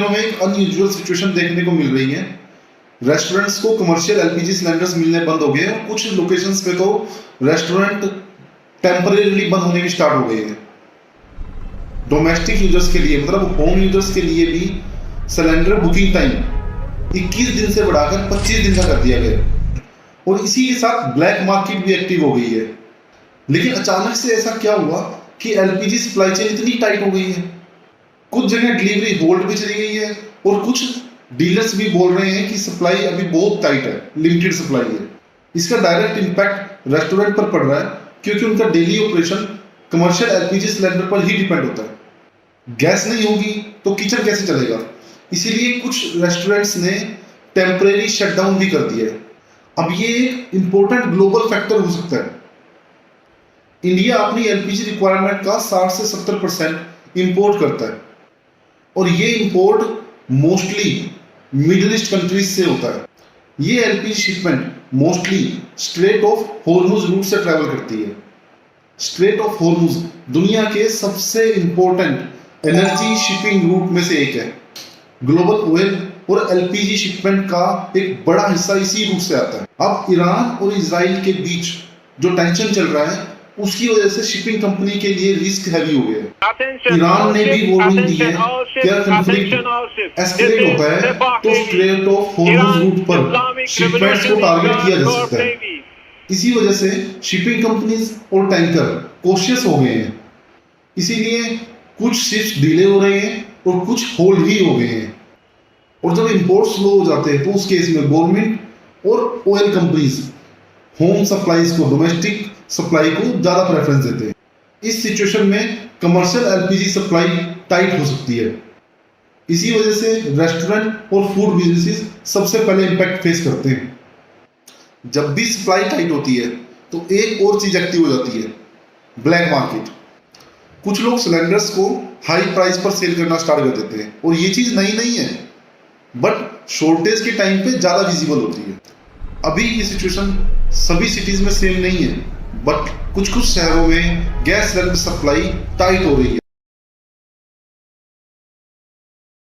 दिनों में एक अनयूजुअल सिचुएशन देखने को मिल रही है। रेस्टोरेंट्स को कमर्शियल एलपीजी सिलेंडर्स मिलने बंद हो गए हैं और कुछ लोकेशंस पे तो रेस्टोरेंट टेम्परेरीली बंद होने की स्टार्ट हो गए हैं। डोमेस्टिक यूजर्स के लिए मतलब होम यूजर्स के लिए भी सिलेंडर बुकिंग टाइम 21 दिन से बढ़ाकर 25 दिन का कर दिया गया और इसी के साथ ब्लैक मार्केट भी एक्टिव हो गई है। लेकिन अचानक से ऐसा क्या हुआ कि एलपीजी सप्लाई चेन इतनी टाइट हो गई है। कुछ जगह डिलीवरी होल्ड भी चली गई है और कुछ डीलर्स भी बोल रहे हैं कि सप्लाई अभी बहुत टाइट है, लिमिटेड सप्लाई है। इसका डायरेक्ट इम्पैक्ट रेस्टोरेंट पर पड़ रहा है क्योंकि उनका daily operation commercial LPG cylinder पर ही डिपेंड होता है। गैस नहीं होगी तो किचन कैसे चलेगा, इसीलिए कुछ रेस्टोरेंट्स ने टेम्परेरी शटडाउन भी कर दिया है। अब ये एक इंपॉर्टेंट ग्लोबल फैक्टर हो सकता है। इंडिया अपनी एलपीजी रिक्वायरमेंट का 60 से 70% इंपोर्ट करता है और ये import mostly Middle East countries से होता है। ये LPG shipment mostly strait of Hormuz route से ट्रैवल करती है। स्ट्रेट ऑफ हॉर्मुज दुनिया के सबसे इंपॉर्टेंट एनर्जी शिपिंग रूट में से एक है। ग्लोबल ऑयल और एलपीजी शिपमेंट का एक बड़ा हिस्सा इसी रूट से आता है। अब ईरान और इजराइल के बीच जो टेंशन चल रहा है उसकी वजह से शिपिंग कंपनी के लिए रिस्क हैवी हो गया है। ईरान ने भी वार्निंग दी है कि अगर कॉन्फ्लिक्ट एस्केलेट होता है तो स्ट्रेट ऑफ हॉर्मुज रूट पर शिपमेंट्स को टारगेट किया जा सकता है। इसी वजह से शिपिंग कंपनीज और टैंकर कॉशियस हो गए हैं। इसीलिए कुछ शिप्स डिले हो रहे हैं और कुछ होल्ड ही हो गए हैं। और जब इंपोर्ट स्लो हो जाते हैं तो उस केस में गवर्नमेंट और ऑयल कंपनीज होम सप्लाईज को, डोमेस्टिक सप्लाई को ज्यादा प्रेफरेंस देते हैं। इस सिचुएशन में कमर्शियल एलपीजी सप्लाई टाइट हो सकती है। इसी वजह से रेस्टोरेंट और फूड बिजनेसेस सबसे पहले इंपैक्ट फेस करते हैं। जब भी सप्लाई टाइट होती है तो एक और चीज एक्टिव हो जाती है, ब्लैक मार्केट। कुछ लोग सिलेंडर्स को हाई प्राइस पर सेल करना स्टार्ट कर देते हैं और ये चीज नई नहीं है, बट शॉर्टेज के टाइम पे ज्यादा विजिबल होती है। अभी ये सिचुएशन सभी सिटीज में सेम नहीं है, बट कुछ कुछ शहरों में गैस सिलेंडर सप्लाई टाइट हो रही है।